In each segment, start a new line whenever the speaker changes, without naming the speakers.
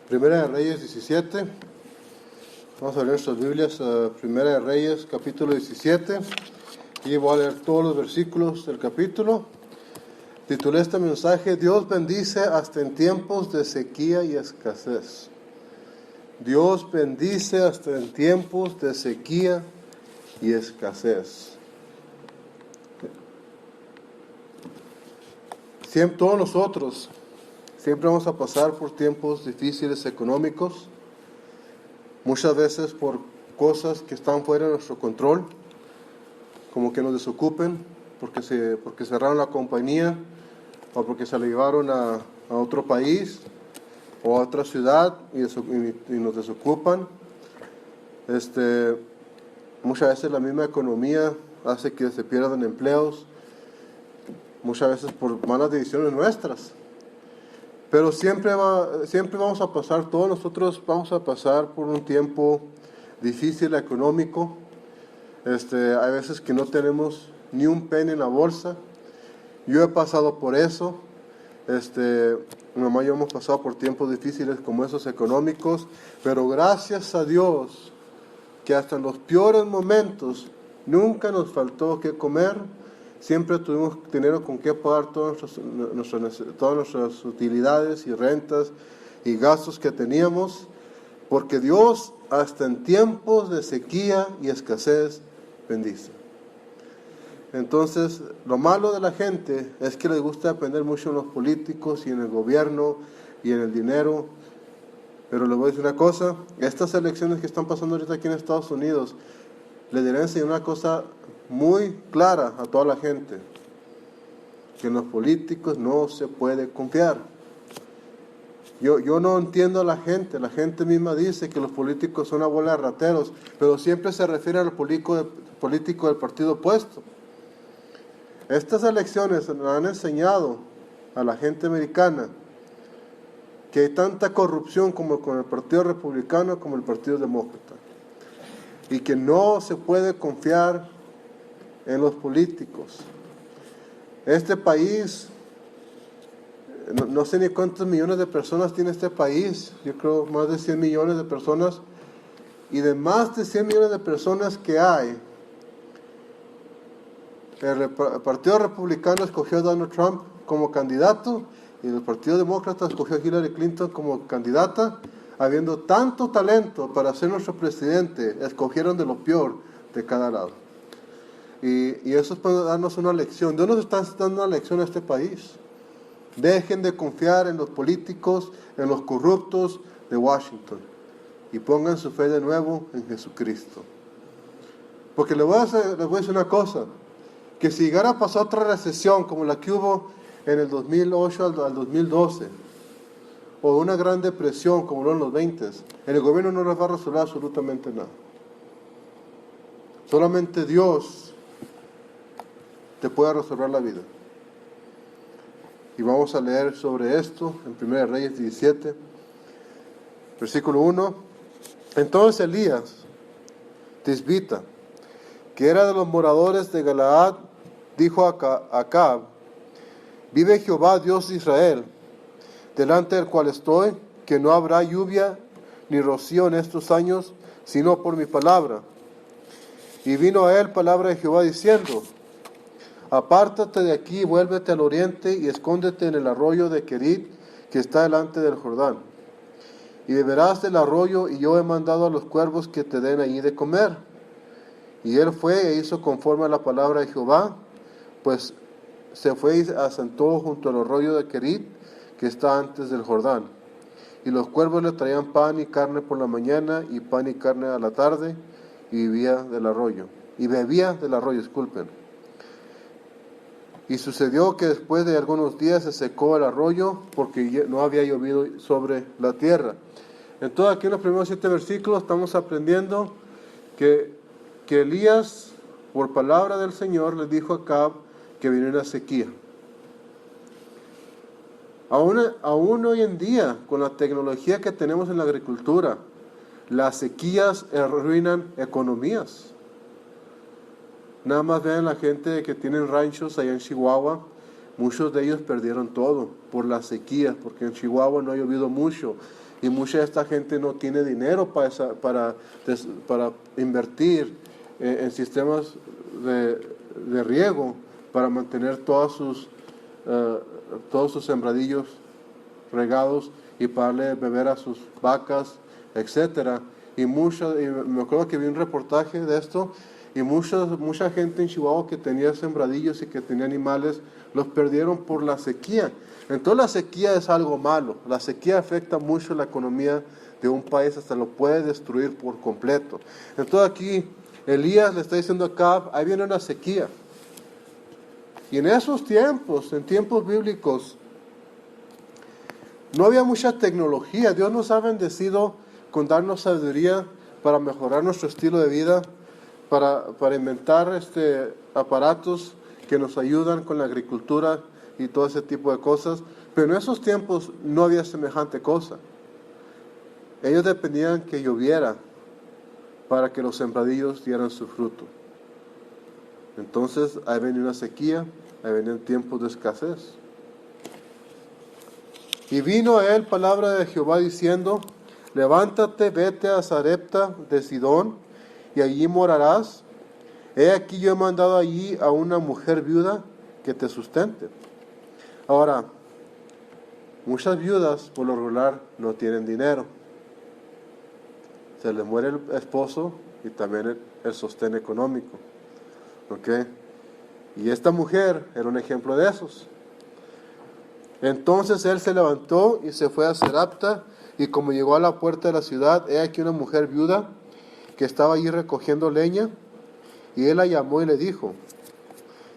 Primera de Reyes 17. Vamos a leer nuestras Biblias, Primera de Reyes, capítulo 17. Y voy a leer todos los versículos del capítulo. Titulé este mensaje: Dios bendice hasta en tiempos de sequía y escasez. Dios bendice hasta en tiempos de sequía y escasez. Todos nosotros siempre vamos a pasar por tiempos difíciles económicos, muchas veces por cosas que están fuera de nuestro control, como que nos desocupen porque cerraron la compañía, o porque se la llevaron a otro país o a otra ciudad y nos desocupan. Muchas veces la misma economía hace que se pierdan empleos, muchas veces por malas decisiones nuestras. Pero siempre vamos a pasar, todos nosotros vamos a pasar por un tiempo difícil económico. Hay veces que no tenemos ni un penny en la bolsa. Yo he pasado por eso. Mi mamá y yo hemos pasado por tiempos difíciles como esos económicos, pero gracias a Dios que hasta en los peores momentos nunca nos faltó qué comer. Siempre tuvimos dinero con qué pagar todas nuestras utilidades y rentas y gastos que teníamos, porque Dios hasta en tiempos de sequía y escasez bendice. Entonces, lo malo de la gente es que les gusta depender mucho en los políticos y en el gobierno y en el dinero. Pero les voy a decir una cosa: estas elecciones que están pasando ahorita aquí en Estados Unidos les deberían enseñar una cosa muy clara a toda la gente: que en los políticos no se puede confiar. Yo no entiendo a la gente misma dice que los políticos son una bola de rateros, pero siempre se refiere al político del partido opuesto. Estas elecciones nos han enseñado a la gente americana que hay tanta corrupción como con el Partido Republicano como el Partido Demócrata, y que no se puede confiar en los políticos. Este país, no sé ni cuántos millones de personas tiene este país. Yo creo más de 100 millones de personas, y de más de 100 millones de personas que hay, el Partido Republicano escogió a Donald Trump como candidato y el Partido Demócrata escogió a Hillary Clinton como candidata. Habiendo tanto talento para ser nuestro presidente, escogieron de lo peor de cada lado. Y eso es para darnos una lección. Dios nos está dando una lección a este país. Dejen de confiar en los políticos, en los corruptos de Washington, y pongan su fe de nuevo en Jesucristo. Porque les voy a decir una cosa: que si llegara a pasar otra recesión como la que hubo en el 2008 al 2012, o una gran depresión como lo en los 20, el gobierno no les va a resolver absolutamente nada. Solamente Dios te puede resolver la vida. Y vamos a leer sobre esto en 1 Reyes 17, versículo 1. Entonces Elías, tisbita, que era de los moradores de Galaad, dijo a Acab: vive Jehová, Dios de Israel, delante del cual estoy, que no habrá lluvia ni rocío en estos años, sino por mi palabra. Y vino a él palabra de Jehová diciendo: apártate de aquí, vuélvete al oriente y escóndete en el arroyo de Querit, que está delante del Jordán. Y beberás del arroyo, y yo he mandado a los cuervos que te den allí de comer. Y él fue e hizo conforme a la palabra de Jehová, pues se fue y asentó junto al arroyo de Querit, que está antes del Jordán. Y los cuervos le traían pan y carne por la mañana, y pan y carne a la tarde, y bebía del arroyo. Y sucedió que después de algunos días se secó el arroyo, porque no había llovido sobre la tierra. Entonces aquí en los primeros 7 versículos estamos aprendiendo que Elías, por palabra del Señor, le dijo a Acab que venía una sequía. Aún hoy en día, con la tecnología que tenemos en la agricultura, las sequías arruinan economías. Nada más vean la gente que tienen ranchos allá en Chihuahua. Muchos de ellos perdieron todo por las sequías, porque en Chihuahua no ha llovido mucho. Y mucha de esta gente no tiene dinero para invertir en sistemas de riego para mantener todos sus sembradillos regados y para darle beber a sus vacas, etcétera. Y me acuerdo que vi un reportaje de esto, y mucha gente en Chihuahua que tenía sembradillos y que tenía animales, los perdieron por la sequía. Entonces la sequía es algo malo. La sequía afecta mucho la economía de un país, hasta lo puede destruir por completo. Entonces aquí Elías le está diciendo a Acab, ahí viene una sequía. Y en esos tiempos, en tiempos bíblicos, no había mucha tecnología. Dios nos ha bendecido con darnos sabiduría para mejorar nuestro estilo de vida, para inventar aparatos que nos ayudan con la agricultura y todo ese tipo de cosas. Pero en esos tiempos no había semejante cosa. Ellos dependían que lloviera para que los sembradillos dieran su fruto. Entonces ahí venía una sequía, ahí venían tiempos de escasez. Y vino a él palabra de Jehová diciendo, levántate, vete a Sarepta de Sidón, y allí morarás. He aquí yo he mandado allí a una mujer viuda que te sustente. Ahora, muchas viudas por lo regular no tienen dinero. Se les muere el esposo y también el sostén económico. ¿Ok? Y esta mujer era un ejemplo de esos. Entonces él se levantó y se fue a Sarepta, y como llegó a la puerta de la ciudad, he aquí una mujer viuda que estaba allí recogiendo leña, y él la llamó y le dijo,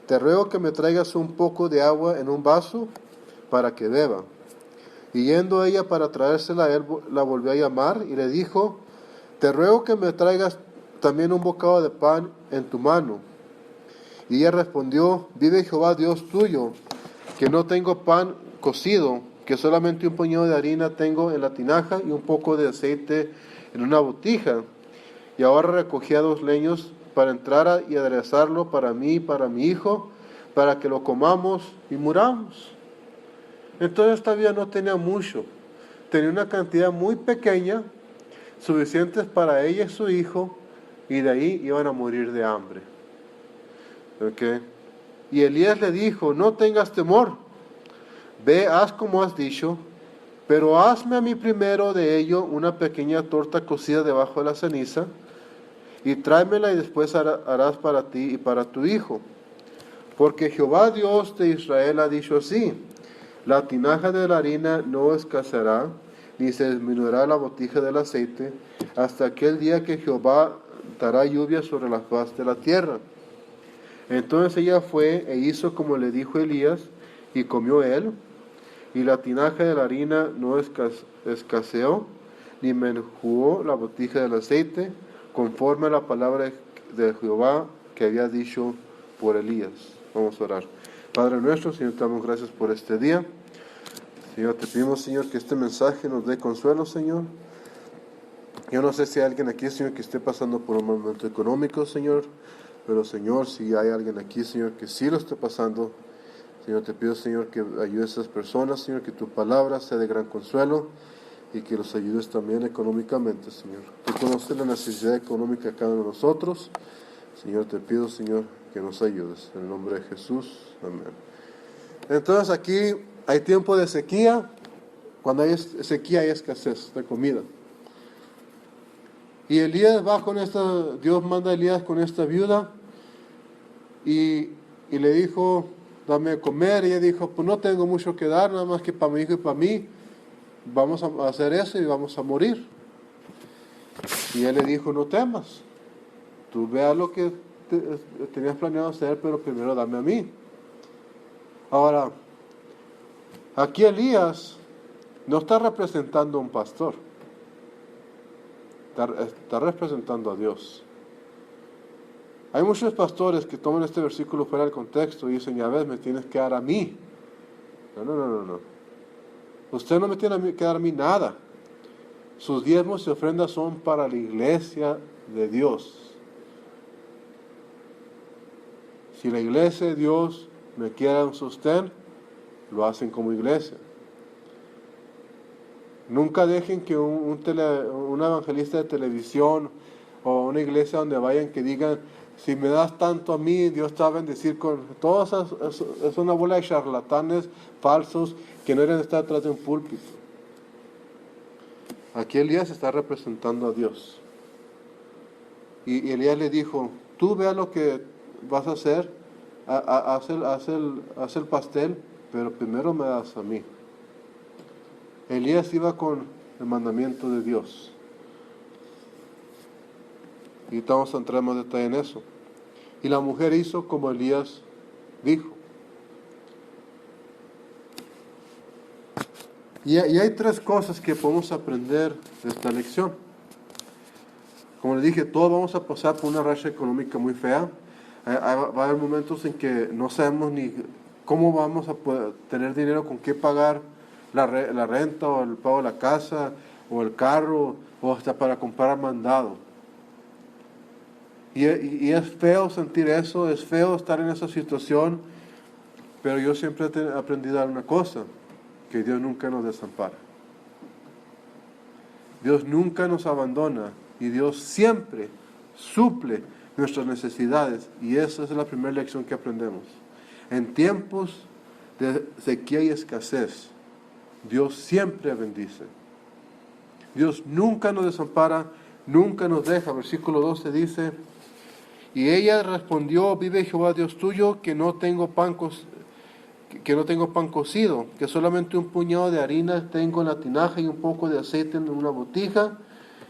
te ruego que me traigas un poco de agua en un vaso para que beba. Y yendo ella para traérsela, él la volvió a llamar y le dijo, te ruego que me traigas también un bocado de pan en tu mano. Y ella respondió, vive Jehová Dios tuyo, que no tengo pan cocido, que solamente un puñado de harina tengo en la tinaja y un poco de aceite en una botija. Y ahora recogía 2 leños para entrar y aderezarlo para mí y para mi hijo, para que lo comamos y muramos. Entonces esta vida no tenía mucho, tenía una cantidad muy pequeña, suficientes para ella y su hijo, y de ahí iban a morir de hambre. ¿Okay? Y Elías le dijo, no tengas temor, ve, haz como has dicho, pero hazme a mí primero de ello una pequeña torta cocida debajo de la ceniza, y tráemela y después harás para ti y para tu hijo. Porque Jehová Dios de Israel ha dicho así, la tinaja de la harina no escaseará, ni se disminuirá la botija del aceite, hasta aquel día que Jehová dará lluvia sobre la faz de la tierra. Entonces ella fue e hizo como le dijo Elías, y comió él, y la tinaja de la harina no escaseó, ni menguó la botija del aceite, conforme a la palabra de Jehová que había dicho por Elías. Vamos a orar. Padre nuestro, Señor, te damos gracias por este día. Señor, te pedimos, Señor, que este mensaje nos dé consuelo, Señor. Yo no sé si hay alguien aquí, Señor, que esté pasando por un momento económico, Señor, pero, Señor, si hay alguien aquí, Señor, que sí lo esté pasando, Señor, te pido, Señor, que ayudes a esas personas, Señor, que tu palabra sea de gran consuelo y que los ayudes también económicamente, Señor. Tú conoces la necesidad económica de cada uno de nosotros. Señor, te pido, Señor, que nos ayudes. En el nombre de Jesús. Amén. Entonces aquí hay tiempo de sequía. Cuando hay sequía hay escasez de comida. Y Elías va con Dios manda a Elías con esta viuda y le dijo, dame a comer. Y ella dijo, pues no tengo mucho que dar, nada más que para mi hijo y para mí. Vamos a hacer eso y vamos a morir. Y él le dijo, no temas. Tú veas lo que tenías planeado hacer, pero primero dame a mí. Ahora, aquí Elías no está representando a un pastor. Está representando a Dios. Hay muchos pastores que toman este versículo fuera del contexto y dicen, ya ves, me tienes que dar a mí. No. Usted no me tiene que dar a mí nada. Sus diezmos y ofrendas son para la iglesia de Dios. Si la iglesia de Dios me quiere un sostén, lo hacen como iglesia. Nunca dejen que un evangelista de televisión o una iglesia donde vayan que digan, si me das tanto a mí, Dios te va a bendecir con... Todo eso es una bola de charlatanes falsos que no deben estar detrás de un púlpito. Aquí Elías está representando a Dios. Y Elías le dijo, tú vea lo que vas a hacer, haz el pastel, pero primero me das a mí. Elías iba con el mandamiento de Dios. Y vamos a entrar más detalle en eso. Y la mujer hizo como Elías dijo. Y hay tres cosas que podemos aprender de esta lección. Como les dije, todos vamos a pasar por una racha económica muy fea. Va a haber momentos en que no sabemos ni cómo vamos a poder tener dinero con qué pagar la renta o el pago de la casa o el carro o hasta para comprar mandado. Y es feo sentir eso, es feo estar en esa situación, pero yo siempre he aprendido una cosa, que Dios nunca nos desampara. Dios nunca nos abandona y Dios siempre suple nuestras necesidades, y esa es la primera lección que aprendemos. En tiempos de sequía y escasez, Dios siempre bendice. Dios nunca nos desampara, nunca nos deja. Versículo 12 dice, y ella respondió, vive Jehová Dios tuyo, que no tengo pan cocido, que solamente un puñado de harina tengo en la tinaja y un poco de aceite en una botija,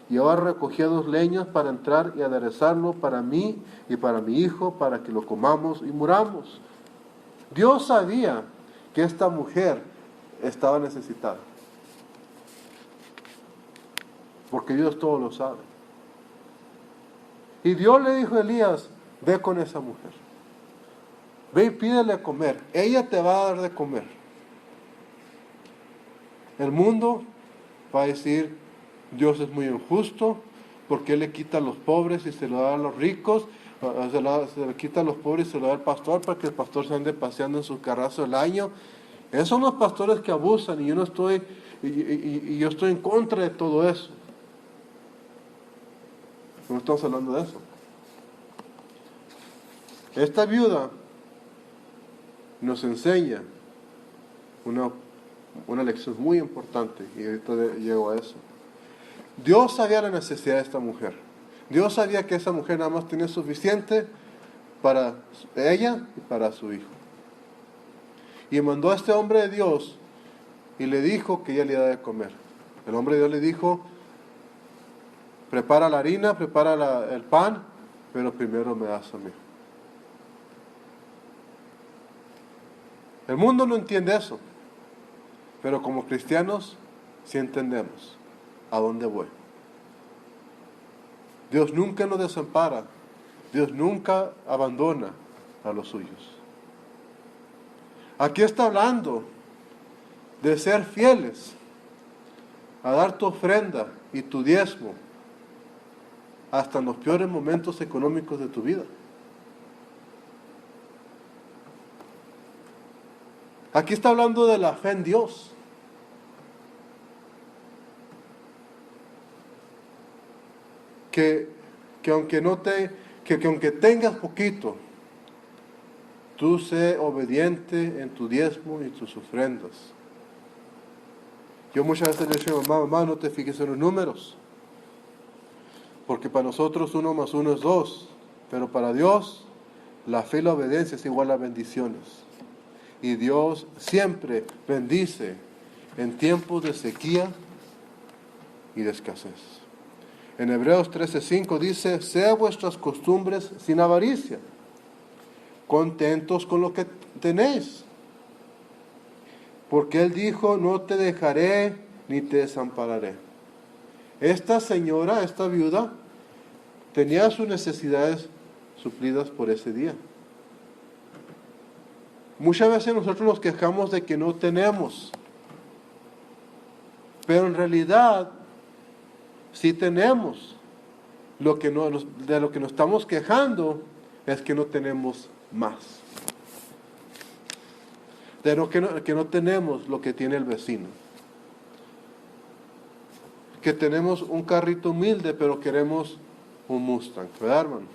y ahora recogí 2 leñas para entrar y aderezarlo para mí y para mi hijo, para que lo comamos y muramos. Dios sabía que esta mujer estaba necesitada, porque Dios todo lo sabe. Y Dios le dijo a Elías, ve con esa mujer, ve y pídele a comer, ella te va a dar de comer. El mundo va a decir, Dios es muy injusto, porque Él le quita a los pobres y se lo da a los ricos, se le quita a los pobres y se lo da al pastor, para que el pastor se ande paseando en su carrazo el año. Esos son los pastores que abusan, y yo no estoy, y yo estoy en contra de todo eso. No estamos hablando de eso. Esta viuda nos enseña una lección muy importante, y ahorita llego a eso. Dios sabía la necesidad de esta mujer. Dios sabía que esa mujer nada más tenía suficiente para ella y para su hijo. Y mandó a este hombre de Dios y le dijo que ella le iba a dar de comer. El hombre de Dios le dijo, prepara la harina, prepara el pan, pero primero me das a mí. El mundo no entiende eso, pero como cristianos sí entendemos a dónde voy. Dios nunca nos desampara, Dios nunca abandona a los suyos. Aquí está hablando de ser fieles, a dar tu ofrenda y tu diezmo hasta en los peores momentos económicos de tu vida. Aquí está hablando de la fe en Dios. Que aunque tengas poquito, tú sé obediente en tu diezmo y tus ofrendas. Yo muchas veces le digo, mamá, no te fijes en los números, porque para nosotros 1 más 1 es 2, pero para Dios la fe y la obediencia es igual a bendiciones. Y Dios siempre bendice en tiempos de sequía y de escasez. En Hebreos 13:5 dice, sea vuestras costumbres sin avaricia, contentos con lo que tenéis. Porque Él dijo, no te dejaré ni te desampararé. Esta señora, esta viuda, tenía sus necesidades suplidas por ese día. Muchas veces nosotros nos quejamos de que no tenemos, pero en realidad sí tenemos. De lo que nos estamos quejando es que no tenemos más. De lo que no tenemos lo que tiene el vecino. que tenemos un carrito humilde, pero queremos un Mustang, ¿verdad, hermano?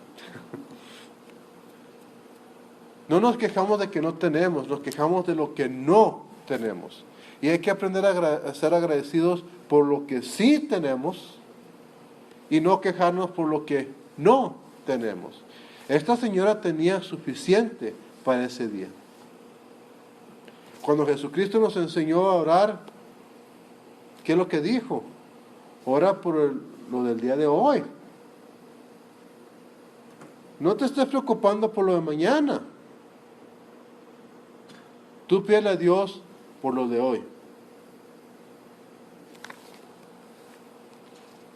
No nos quejamos de que no tenemos, nos quejamos de lo que no tenemos. Y hay que aprender a ser agradecidos por lo que sí tenemos y no quejarnos por lo que no tenemos. Esta señora tenía suficiente para ese día. Cuando Jesucristo nos enseñó a orar, ¿qué es lo que dijo? Ora por lo del día de hoy. No te estés preocupando por lo de mañana. Tú pídele a Dios por lo de hoy.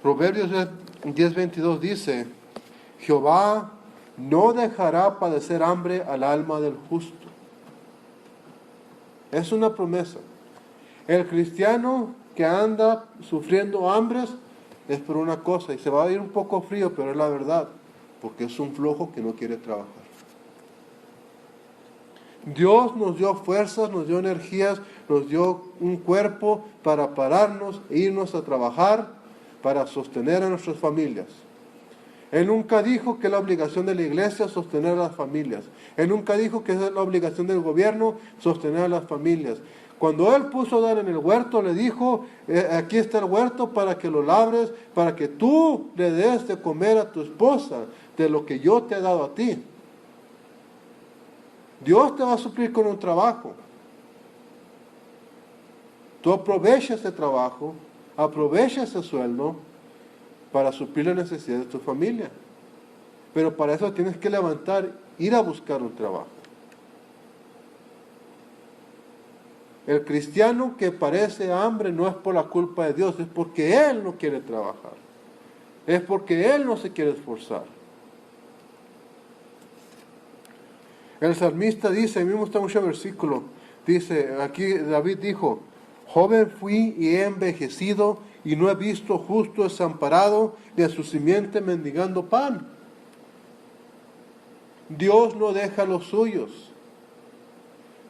Proverbios 10:22 dice: Jehová no dejará padecer hambre al alma del justo. Es una promesa. El cristiano que anda sufriendo hambres es por una cosa, y se va a ir un poco frío, pero es la verdad, porque es un flojo que no quiere trabajar. Dios nos dio fuerzas, nos dio energías, nos dio un cuerpo para pararnos e irnos a trabajar, para sostener a nuestras familias. Él nunca dijo que es la obligación de la iglesia sostener a las familias. Él nunca dijo que es la obligación del gobierno sostener a las familias. Cuando Él puso a Adán en el huerto, le dijo: aquí está el huerto para que lo labres, para que tú le des de comer a tu esposa de lo que yo te he dado a ti. Dios te va a suplir con un trabajo. Tú aprovecha ese trabajo, aprovecha ese sueldo para suplir las necesidades de tu familia. Pero para eso tienes que levantar, ir a buscar un trabajo. El cristiano que padece hambre no es por la culpa de Dios, es porque él no quiere trabajar. Es porque él no se quiere esforzar. El salmista dice, a mí me gusta mucho el versículo, dice, aquí David dijo: joven fui y he envejecido, y no he visto justo desamparado, ni a su simiente mendigando pan. Dios no deja a los suyos.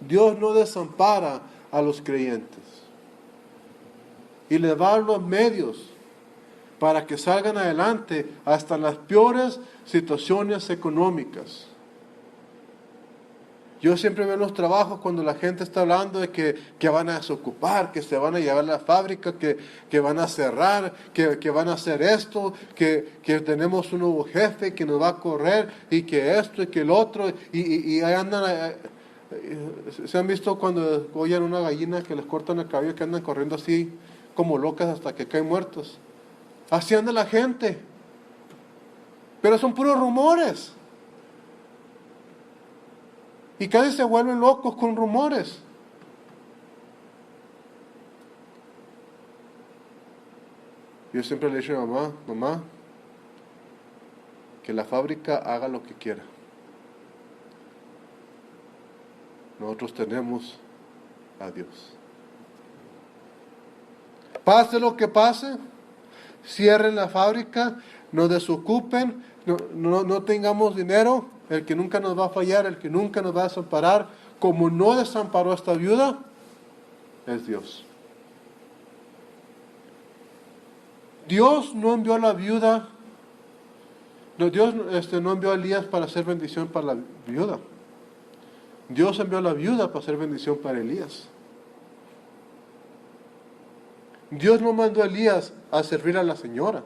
Dios no desampara a los creyentes. Y le da los medios para que salgan adelante hasta las peores situaciones económicas. Yo siempre veo los trabajos cuando la gente está hablando de que van a desocupar, que se van a llevar a la fábrica, que van a cerrar, que van a hacer esto, que tenemos un nuevo jefe que nos va a correr, y que esto y que el otro, y ahí andan. ¿Se han visto cuando oyen una gallina que les cortan el cabello, que andan corriendo así como locas hasta que caen muertos? Así anda la gente. Pero son puros rumores. Y casi se vuelven locos con rumores. Yo siempre le he dicho a mamá, que la fábrica haga lo que quiera. Nosotros tenemos a Dios. Pase lo que pase, cierren la fábrica, nos desocupen, no tengamos dinero. El que nunca nos va a fallar, el que nunca nos va a desamparar, como no desamparó a esta viuda, es Dios. Dios no envió a la viuda, Dios no envió a Elías para hacer bendición para la viuda. Dios envió a la viuda para hacer bendición para Elías. Dios no mandó a Elías a servir a la señora.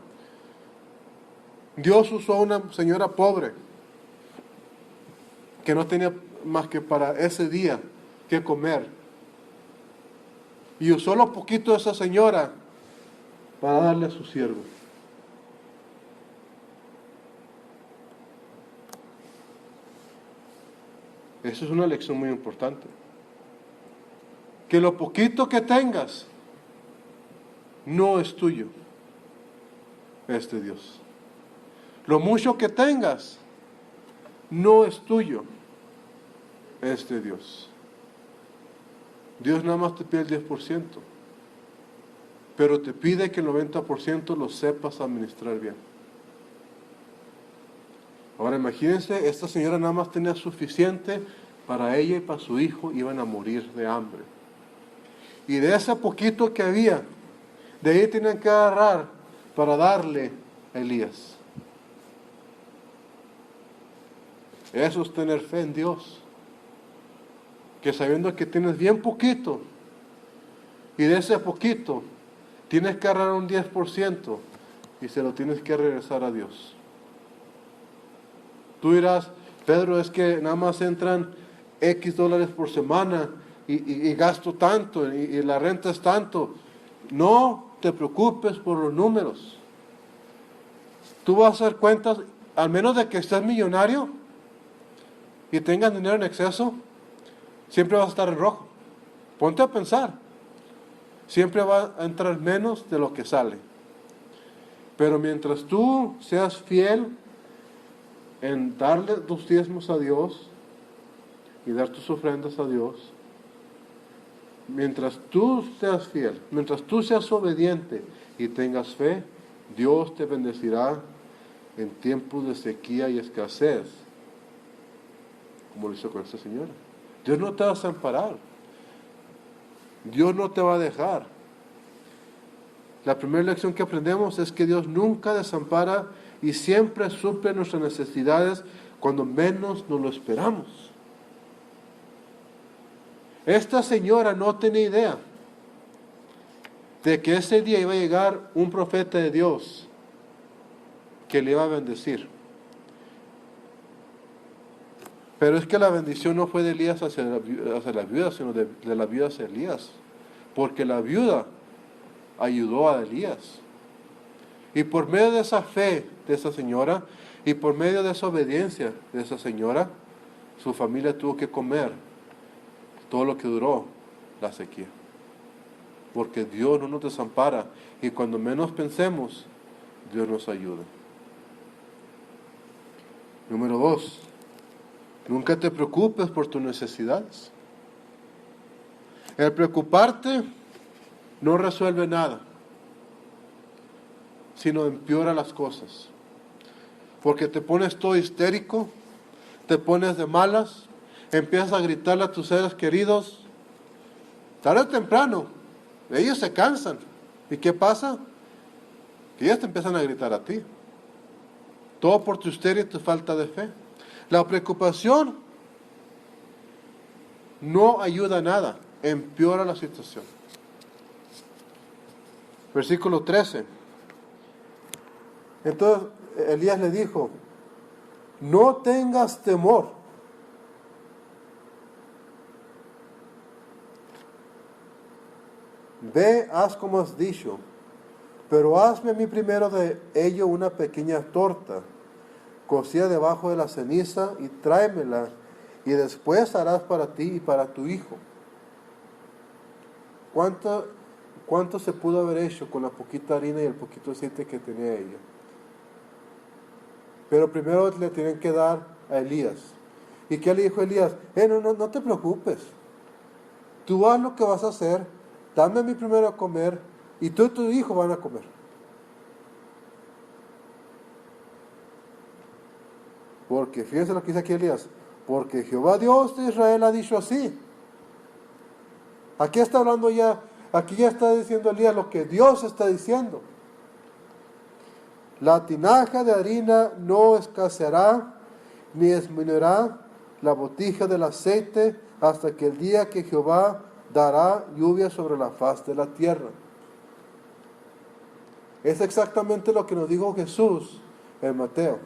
Dios usó a una señora pobre que no tenía más que para ese día que comer. Y usó lo poquito de esa señora para darle a su siervo. Eso es una lección muy importante. Que lo poquito que tengas no es tuyo, es de Dios. Lo mucho que tengas no es tuyo, es de Dios. Dios nada más te pide el 10%, pero te pide que el 90% lo sepas administrar bien. Ahora imagínense, esta señora nada más tenía suficiente para ella y para su hijo, iban a morir de hambre. Y de ese poquito que había, De ahí tienen que agarrar para darle a Elías. Eso es tener fe en Dios. Que sabiendo que tienes bien poquito, y de ese poquito, tienes que agarrar un 10% y se lo tienes que regresar a Dios. Tú dirás, Pedro, es que nada más entran X dólares por semana y gasto tanto y la renta es tanto. No te preocupes por los números. Tú vas a hacer cuentas, al menos de que estés millonario y tengas dinero en exceso, siempre vas a estar en rojo. Ponte a pensar. Siempre va a entrar menos de lo que sale. Pero mientras tú seas fiel en darle tus diezmos a Dios y dar tus ofrendas a Dios, mientras tú seas fiel, mientras tú seas obediente y tengas fe, Dios te bendecirá en tiempos de sequía y escasez, como lo hizo con esta señora. Dios no te va a desamparar. Dios no te va a dejar. La primera lección que aprendemos es que Dios nunca desampara y siempre suple nuestras necesidades cuando menos nos lo esperamos. Esta señora no tenía idea de que ese día iba a llegar un profeta de Dios que le iba a bendecir. Pero es que la bendición no fue de Elías hacia la viuda, sino de la viuda hacia Elías. Porque la viuda ayudó a Elías. Y por medio de esa fe de esa señora, y por medio de esa obediencia de esa señora, su familia tuvo que comer todo lo que duró la sequía. Porque Dios no nos desampara, y cuando menos pensemos, Dios nos ayuda. Número 2. Nunca te preocupes por tus necesidades. El preocuparte no resuelve nada, sino empeora las cosas. Porque te pones todo histérico, te pones de malas, empiezas a gritarle a tus seres queridos. Tarde o temprano, ellos se cansan. ¿Y qué pasa? Que ellos te empiezan a gritar a ti. Todo por tu histeria y tu falta de fe. La preocupación no ayuda a nada, empeora la situación. Versículo 13. Entonces Elías le dijo, no tengas temor. Ve, haz como has dicho, pero hazme a mí primero de ello una pequeña torta, cocida debajo de la ceniza, y tráemela, y después harás para ti y para tu hijo. ¿Cuánto se pudo haber hecho con la poquita harina y el poquito aceite que tenía ella? Pero primero le tienen que dar a Elías. ¿Y qué le dijo Elías? No te preocupes. Tú haz lo que vas a hacer, dame a mí primero a comer, y tú y tu hijo van a comer. Porque, fíjense lo que dice aquí Elías, porque Jehová Dios de Israel ha dicho así. Aquí está hablando ya, aquí ya está diciendo Elías lo que Dios está diciendo. La tinaja de harina no escaseará, ni disminuirá la botija del aceite, hasta que el día que Jehová dará lluvia sobre la faz de la tierra. Es exactamente lo que nos dijo Jesús en Mateo.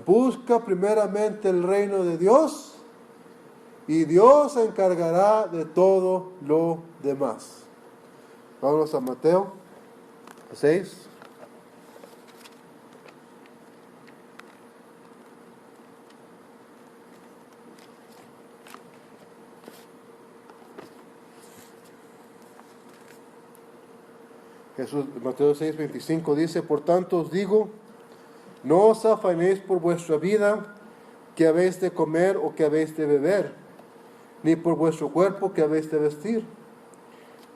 Busca primeramente el reino de Dios, y Dios se encargará de todo lo demás. Vamos a Mateo 6. Jesús, Mateo 6, 25 dice, por tanto os digo, no os afanéis por vuestra vida, que habéis de comer o que habéis de beber, ni por vuestro cuerpo que habéis de vestir.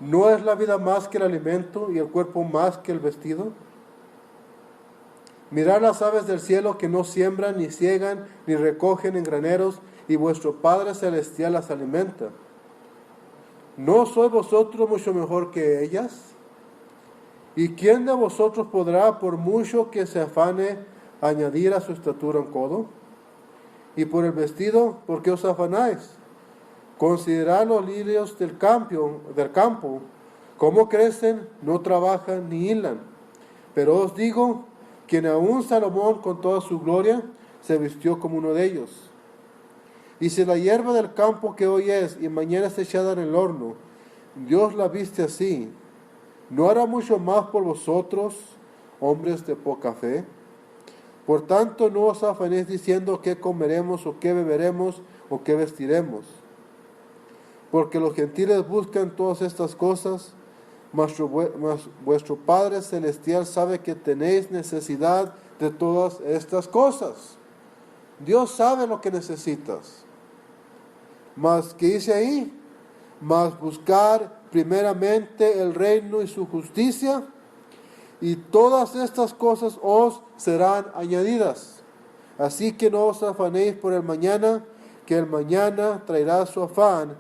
¿No es la vida más que el alimento y el cuerpo más que el vestido? Mirad las aves del cielo que no siembran, ni ciegan, ni recogen en graneros, y vuestro Padre Celestial las alimenta. ¿No sois vosotros mucho mejor que ellas? ¿Y quién de vosotros podrá, por mucho que se afane, añadir a su estatura un codo? Y por el vestido, ¿por qué os afanáis? Considerad los lirios del campo, cómo crecen, no trabajan ni hilan. Pero os digo que ni aun Salomón con toda su gloria se vistió como uno de ellos. Y si la hierba del campo que hoy es y mañana es echada en el horno, Dios la viste así, ¿no hará mucho más por vosotros, hombres de poca fe? Por tanto, no os afanéis diciendo qué comeremos o qué beberemos o qué vestiremos. Porque los gentiles buscan todas estas cosas, mas vuestro Padre Celestial sabe que tenéis necesidad de todas estas cosas. Dios sabe lo que necesitas. Mas, ¿qué dice ahí? Mas buscar primeramente el reino y su justicia, y todas estas cosas os serán añadidas. Así que no os afanéis por el mañana, que el mañana traerá su afán.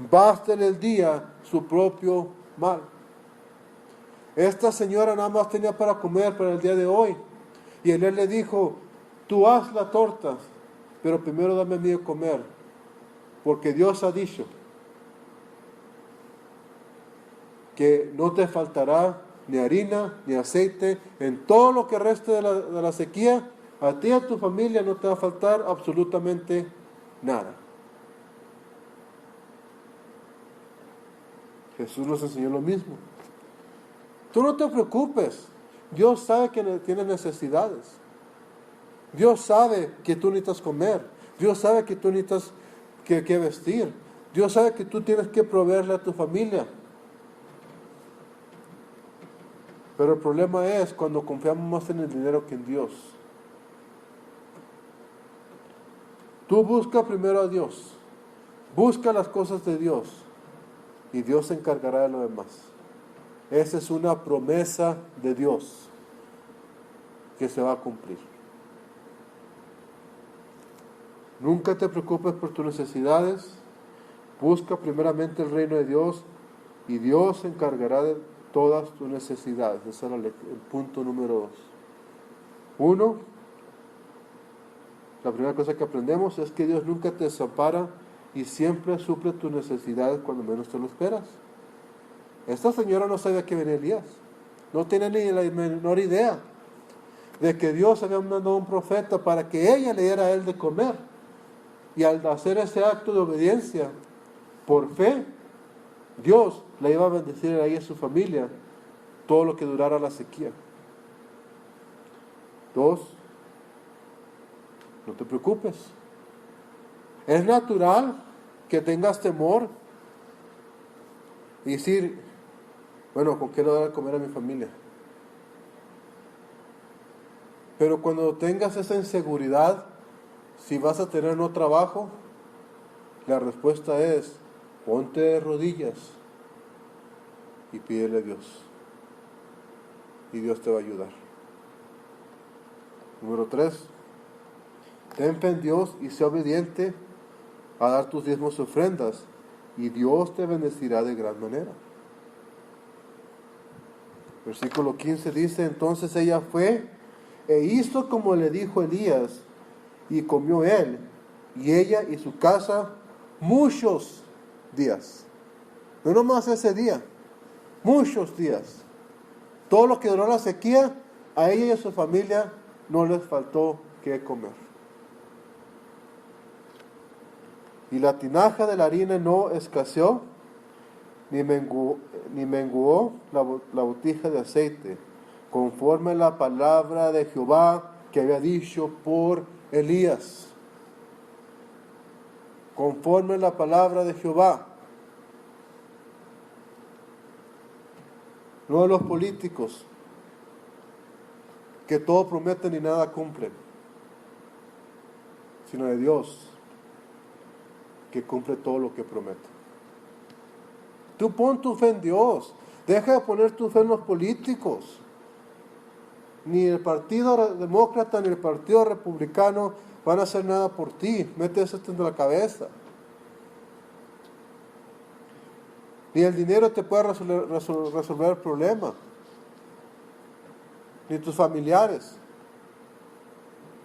Basta en el día su propio mal. Esta señora nada más tenía para comer para el día de hoy. Y él le dijo, tú haz la torta, pero primero dame a mí de comer. Porque Dios ha dicho que no te faltará ni harina, ni aceite, en todo lo que reste de la sequía, a ti y a tu familia no te va a faltar absolutamente nada. Jesús nos enseñó lo mismo. Tú no te preocupes, Dios sabe que tienes necesidades. Dios sabe que tú necesitas comer, Dios sabe que tú necesitas que vestir, Dios sabe que tú tienes que proveerle a tu familia. Pero el problema es cuando confiamos más en el dinero que en Dios. Tú busca primero a Dios. Busca las cosas de Dios. Y Dios se encargará de lo demás. Esa es una promesa de Dios que se va a cumplir. Nunca te preocupes por tus necesidades. Busca primeramente el reino de Dios y Dios se encargará de todas tus necesidades. Ese era el punto número 2. 1, la primera cosa que aprendemos es que Dios nunca te desampara y siempre suple tus necesidades cuando menos te lo esperas. Esta señora no sabía que venía Elías. No tenía ni la menor idea de que Dios había mandado a un profeta para que ella le diera a él de comer. Y al hacer ese acto de obediencia, por fe, Dios le iba a bendecir a ella y a su familia todo lo que durara la sequía. 2, no te preocupes. Es natural que tengas temor y decir, bueno, ¿con qué le voy a dar a comer a mi familia? Pero cuando tengas esa inseguridad, si vas a tener no trabajo, la respuesta es, ponte de rodillas y pídele a Dios. Y Dios te va a ayudar. Número 3, ten fe en Dios y sé obediente a dar tus diezmos y ofrendas, y Dios te bendecirá de gran manera. Versículo 15 dice, entonces ella fue e hizo como le dijo Elías, y comió él, y ella y su casa muchos días. No nomás ese día, muchos días. Todo lo que duró la sequía, a ella y a su familia no les faltó que comer. Y la tinaja de la harina no escaseó, ni menguó la botija de aceite, conforme a la palabra de Jehová que había dicho por Elías. Conforme a la palabra de Jehová. No de los políticos, que todo prometen y nada cumplen, sino de Dios, que cumple todo lo que promete. Tú pon tu fe en Dios, deja de poner tu fe en los políticos. Ni el Partido Demócrata ni el Partido Republicano van a hacer nada por ti. Mete eso en la cabeza. Ni el dinero te puede resolver el problema. ni tus familiares,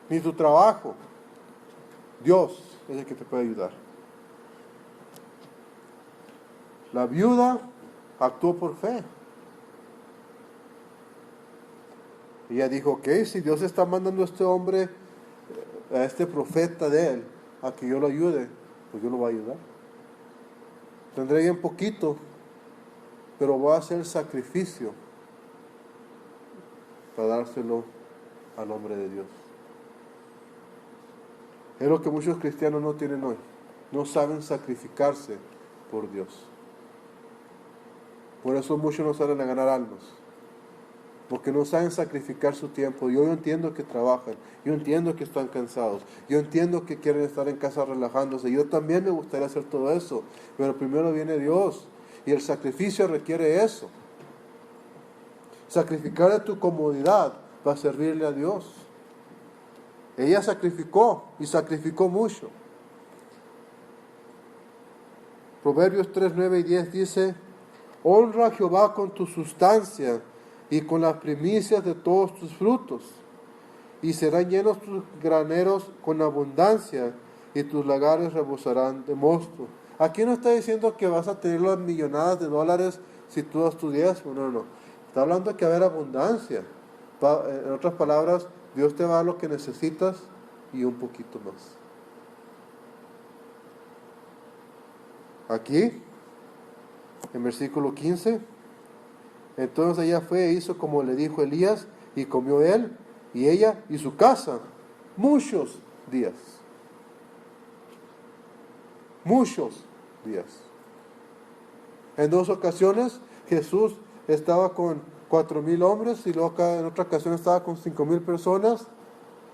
ni tu trabajo. Dios es el que te puede ayudar. La viuda actuó por fe. Ella dijo, ok, si Dios está mandando a este hombre, a este profeta de él, a que yo lo ayude, pues yo lo voy a ayudar. Tendré bien poquito, pero voy a hacer sacrificio para dárselo al nombre de Dios. Es lo que muchos cristianos no tienen hoy. No saben sacrificarse por Dios. Por eso muchos no salen a ganar almas. Porque no saben sacrificar su tiempo. Yo entiendo que trabajan. Yo entiendo que están cansados. Yo entiendo que quieren estar en casa relajándose. Yo también me gustaría hacer todo eso. Pero primero viene Dios. Y el sacrificio requiere eso. Sacrificar de tu comodidad para servirle a Dios. Ella sacrificó y sacrificó mucho. Proverbios 3, 9 y 10 dice: honra a Jehová con tu sustancia y con las primicias de todos tus frutos, y serán llenos tus graneros con abundancia, y tus lagares rebosarán de mosto. Aquí no está diciendo que vas a tener las millonadas de dólares si tú das tu diezmo, no. Está hablando de que va a haber abundancia. En otras palabras, Dios te va a dar lo que necesitas y un poquito más. Aquí, en versículo 15, entonces ella fue e hizo como le dijo Elías, y comió él, y ella, y su casa, muchos días. Muchos días. En 2 ocasiones, Jesús estaba con 4,000 hombres, y luego en otra ocasión estaba con 5,000 personas,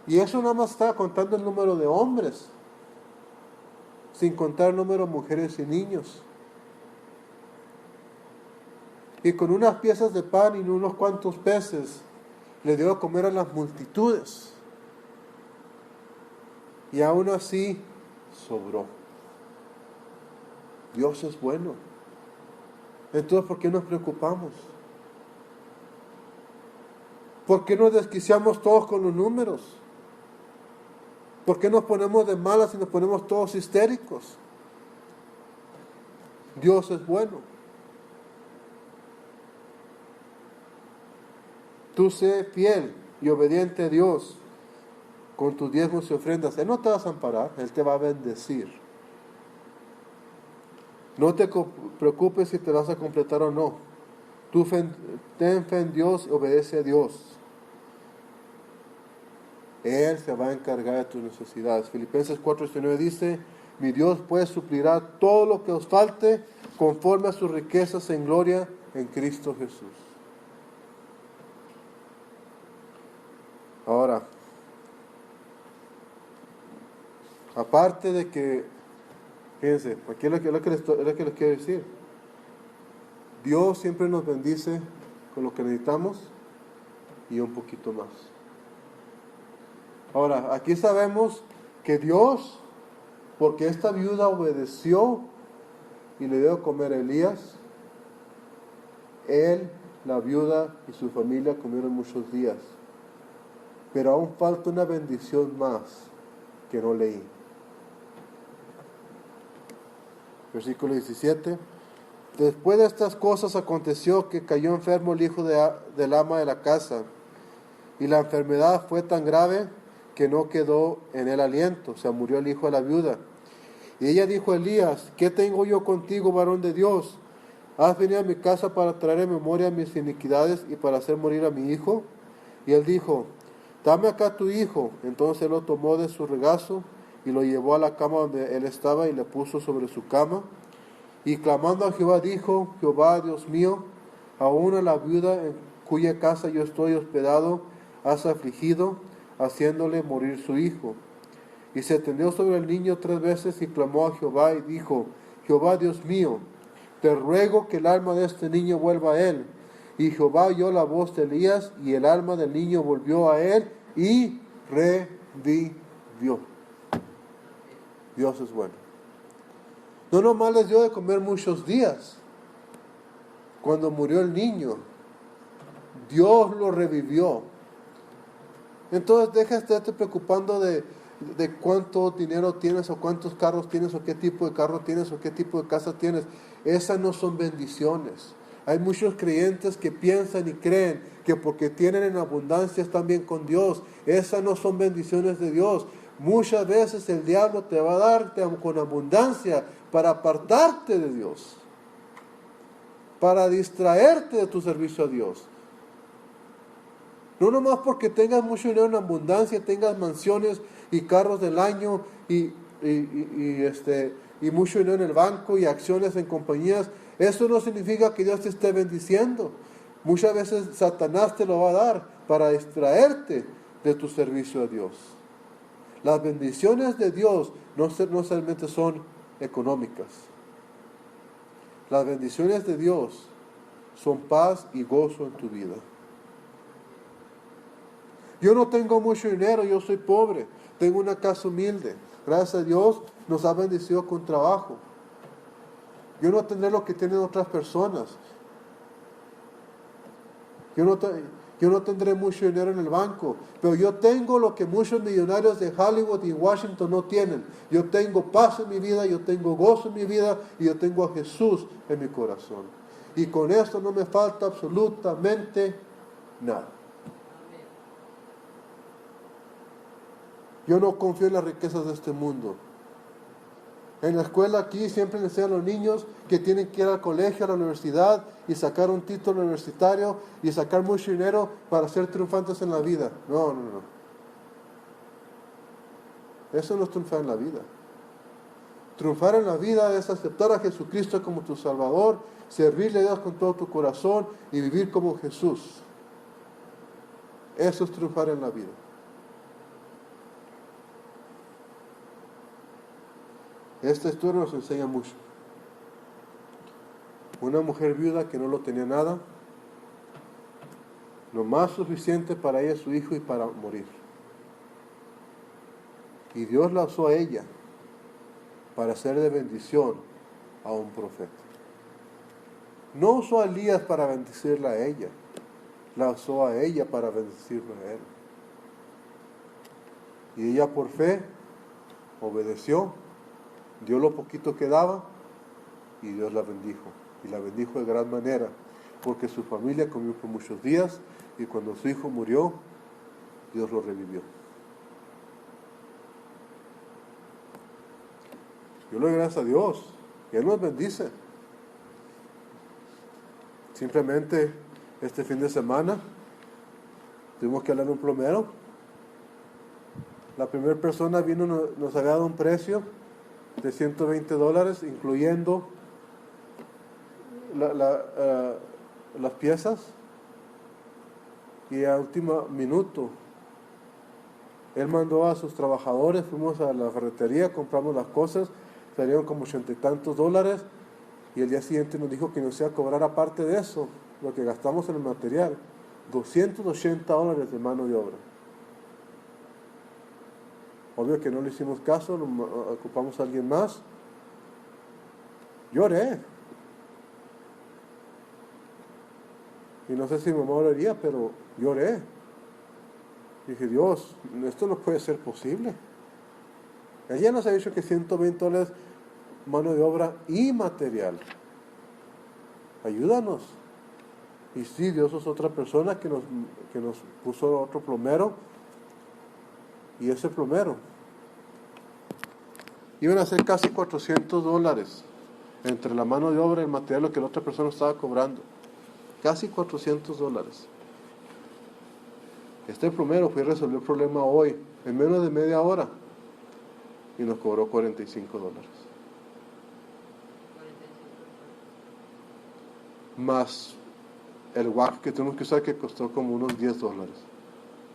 y eso nada más estaba contando el número de hombres, sin contar el número de mujeres y niños. Y con unas piezas de pan y unos cuantos peces, le dio a comer a las multitudes. Y aún así, sobró. Dios es bueno. Entonces, ¿por qué nos preocupamos? ¿Por qué nos desquiciamos todos con los números? ¿Por qué nos ponemos de malas y nos ponemos todos histéricos? Dios es bueno. Tú sé fiel y obediente a Dios con tus diezmos y ofrendas. Él no te va a desamparar, Él te va a bendecir. No te preocupes si te vas a completar o no. Tú ten fe en Dios y obedece a Dios. Él se va a encargar de tus necesidades. Filipenses 4:19 dice: mi Dios pues suplirá todo lo que os falte conforme a sus riquezas en gloria en Cristo Jesús. Ahora, aparte de que, fíjense, aquí es lo que les quiero decir. Dios siempre nos bendice con lo que necesitamos y un poquito más. Ahora, aquí sabemos que Dios, porque esta viuda obedeció y le dio a comer a Elías, él, la viuda y su familia comieron muchos días. Pero aún falta una bendición más que no leí. Versículo 17. Después de estas cosas aconteció que cayó enfermo el hijo del ama de la casa, y la enfermedad fue tan grave que no quedó en él aliento, o sea, murió el hijo de la viuda. Y ella dijo a Elías: ¿qué tengo yo contigo, varón de Dios? ¿Has venido a mi casa para traer en memoria mis iniquidades y para hacer morir a mi hijo? Y él dijo: dame acá tu hijo. Entonces él lo tomó de su regazo y lo llevó a la cama donde él estaba y le puso sobre su cama. Y clamando a Jehová dijo: Jehová, Dios mío, aún a la viuda en cuya casa yo estoy hospedado has afligido, haciéndole morir su hijo. Y se tendió sobre el niño 3 veces y clamó a Jehová y dijo: Jehová, Dios mío, te ruego que el alma de este niño vuelva a él. Y Jehová oyó la voz de Elías, y el alma del niño volvió a él y revivió. Dios es bueno. No nomás les dio de comer muchos días. Cuando murió el niño, Dios lo revivió Entonces deja de estarte preocupando de cuánto dinero tienes o cuántos carros tienes o qué tipo de carro tienes o qué tipo de casa tienes. Esas no son bendiciones. Hay muchos creyentes que piensan y creen que porque tienen en abundancia están bien con Dios. Esas no son bendiciones de Dios. Muchas veces el diablo te va a dar con abundancia para apartarte de Dios, para distraerte de tu servicio a Dios. No nomás porque tengas mucho dinero en abundancia, tengas mansiones y carros del año y mucho dinero en el banco y acciones en compañías, eso no significa que Dios te esté bendiciendo. Muchas veces Satanás te lo va a dar para distraerte de tu servicio a Dios. Las bendiciones de Dios no solamente son económicas. Las bendiciones de Dios son paz y gozo en tu vida. Yo no tengo mucho dinero, yo soy pobre, tengo una casa humilde. Gracias a Dios nos ha bendecido con trabajo. Yo no tendré lo que tienen otras personas. Yo no tendré mucho dinero en el banco, pero yo tengo lo que muchos millonarios de Hollywood y Washington no tienen. Yo tengo paz en mi vida, yo tengo gozo en mi vida y yo tengo a Jesús en mi corazón. Y con esto no me falta absolutamente nada. Yo no confío en las riquezas de este mundo. En la escuela aquí siempre le enseñan a los niños que tienen que ir al colegio, a la universidad y sacar un título universitario y sacar mucho dinero para ser triunfantes en la vida. No. Eso no es triunfar en la vida. Triunfar en la vida es aceptar a Jesucristo como tu Salvador, servirle a Dios con todo tu corazón y vivir como Jesús. Eso es triunfar en la vida. Esta historia nos enseña mucho. Una mujer viuda que no lo tenía nada, lo más suficiente para ella, su hijo y para morir. Y Dios la usó a ella para ser de bendición a un profeta. No usó a Elías para bendecirla a ella, la usó a ella para bendecirlo a él. Y ella por fe obedeció, dio lo poquito que daba y Dios la bendijo. Y la bendijo de gran manera, porque su familia comió por muchos días y cuando su hijo murió, Dios lo revivió. Yo le doy gracias a Dios, y Él nos bendice. Simplemente este fin de semana tuvimos que hablar a un plomero. La primera persona vino, nos había dado un precio de $120, incluyendo las piezas, y a último minuto él mandó a sus trabajadores, fuimos a la ferretería, compramos las cosas, salieron como $80 y tantos, y el día siguiente nos dijo que nos iba a cobrar aparte de eso, lo que gastamos en el material, $280 de mano de obra. Obvio que no le hicimos caso, ocupamos a alguien más. Lloré. Y no sé si mi mamá oraría, pero lloré. Dije, Dios, esto no puede ser posible. Ella nos ha dicho que $120 mano de obra y material. Ayúdanos. Y sí, Dios es otra persona que nos puso otro plomero. Y ese plomero iban a ser casi $400 entre la mano de obra y el material, lo que la otra persona estaba cobrando. Casi $400. Este plomero fue a resolver el problema hoy, en menos de media hora, y nos cobró $45. Más el whack que tuvimos que usar, que costó como unos $10.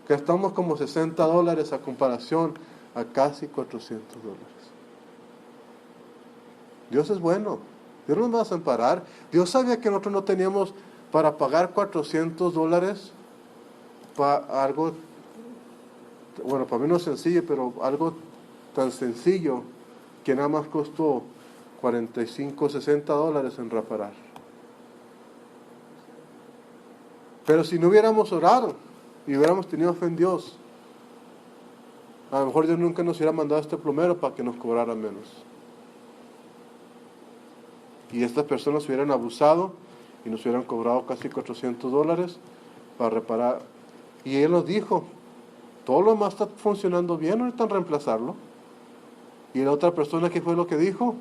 Gastamos como $60 a comparación a casi $400. Dios es bueno. Dios no nos va a desamparar. Dios sabía que nosotros no teníamos para pagar $400 para algo, bueno, para mí no es sencillo, pero algo tan sencillo que nada más costó $45, $60 en reparar. Pero si no hubiéramos orado y hubiéramos tenido fe en Dios, A lo mejor Dios nunca nos hubiera mandado a este plomero para que nos cobrara menos. Y estas personas hubieran abusado y nos hubieran cobrado casi $400 para reparar. Y Él nos dijo, todo lo demás está funcionando bien, no necesitan reemplazarlo. Y la otra persona, ¿qué fue lo que dijo?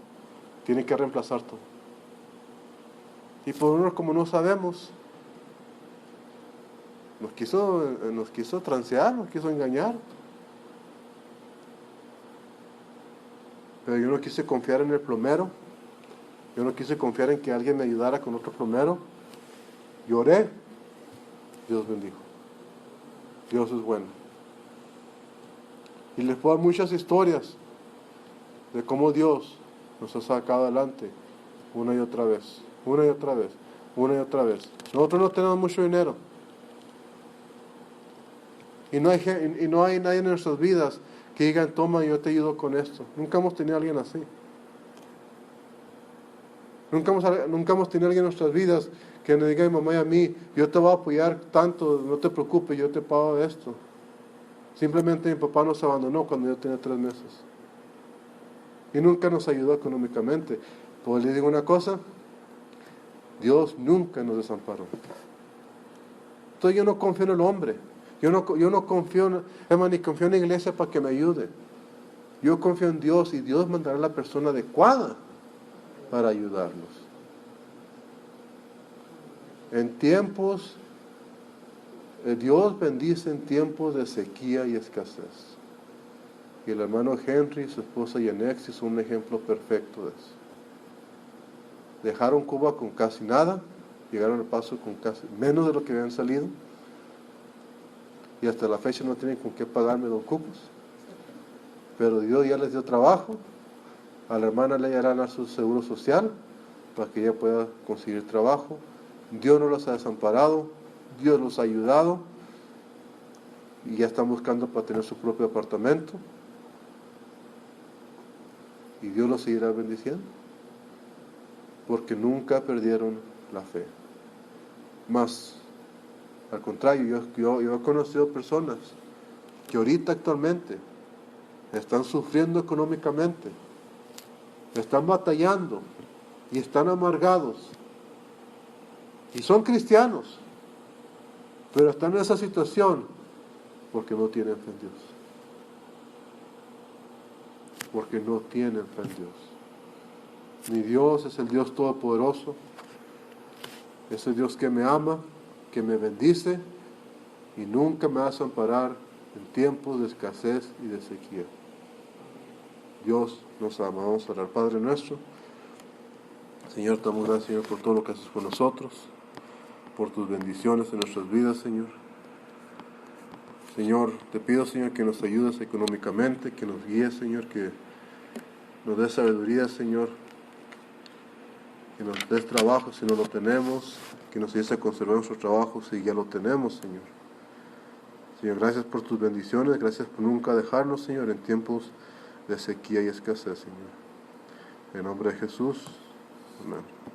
Tiene que reemplazar todo. Y por uno, como no sabemos, nos quiso transear, nos quiso engañar. Pero yo no quise confiar en el plomero. Yo no quise confiar en que alguien me ayudara con otro plomero. Lloré. Dios bendijo. Dios es bueno. Y les puedo dar muchas historias de cómo Dios nos ha sacado adelante una y otra vez, una y otra vez, una y otra vez. Nosotros no tenemos mucho dinero. Y no hay nadie en nuestras vidas que digan, toma, yo te ayudo con esto. Nunca hemos tenido a alguien así. Nunca hemos tenido a alguien en nuestras vidas que nos diga a mi mamá y a mí, yo te voy a apoyar tanto, no te preocupes, yo te pago esto. Simplemente mi papá nos abandonó cuando yo tenía 3 meses. Y nunca nos ayudó económicamente. Pues le digo una cosa, Dios nunca nos desamparó. Entonces yo no confío en el hombre. Yo no confío, ni confío en la iglesia para que me ayude. Yo confío en Dios y Dios mandará a la persona adecuada para ayudarnos. En tiempos, Dios bendice en tiempos de sequía y escasez. Y el hermano Henry y su esposa Yanexi son un ejemplo perfecto de eso. Dejaron Cuba con casi nada, llegaron al Paso con casi menos de lo que habían salido. Y hasta la fecha no tienen con qué pagarme 2 cupos. Pero Dios ya les dio trabajo. A la hermana le darán a su seguro social para que ella pueda conseguir trabajo. Dios no los ha desamparado. Dios los ha ayudado. Y ya están buscando para tener su propio apartamento. Y Dios los seguirá bendiciendo. Porque nunca perdieron la fe. Más, al contrario, yo he conocido personas que ahorita actualmente están sufriendo económicamente, están batallando y están amargados y son cristianos, pero están en esa situación porque no tienen fe en Dios. Porque no tienen fe en Dios. Mi Dios es el Dios todopoderoso, es el Dios que me ama, que me bendice y nunca me va a desamparar en tiempos de escasez y de sequía. Dios nos ama. Vamos a orar. Padre nuestro, Señor, te damos gracias, Señor, por todo lo que haces por nosotros, por tus bendiciones en nuestras vidas, Señor. Señor, te pido, Señor, que nos ayudes económicamente, que nos guíes, Señor, que nos des sabiduría, Señor, que nos des trabajo si no lo tenemos, que nos ayudes a conservar nuestro trabajo si ya lo tenemos, Señor. Señor, gracias por tus bendiciones, gracias por nunca dejarnos, Señor, en tiempos de sequía y escasez, Señor. En nombre de Jesús, amén.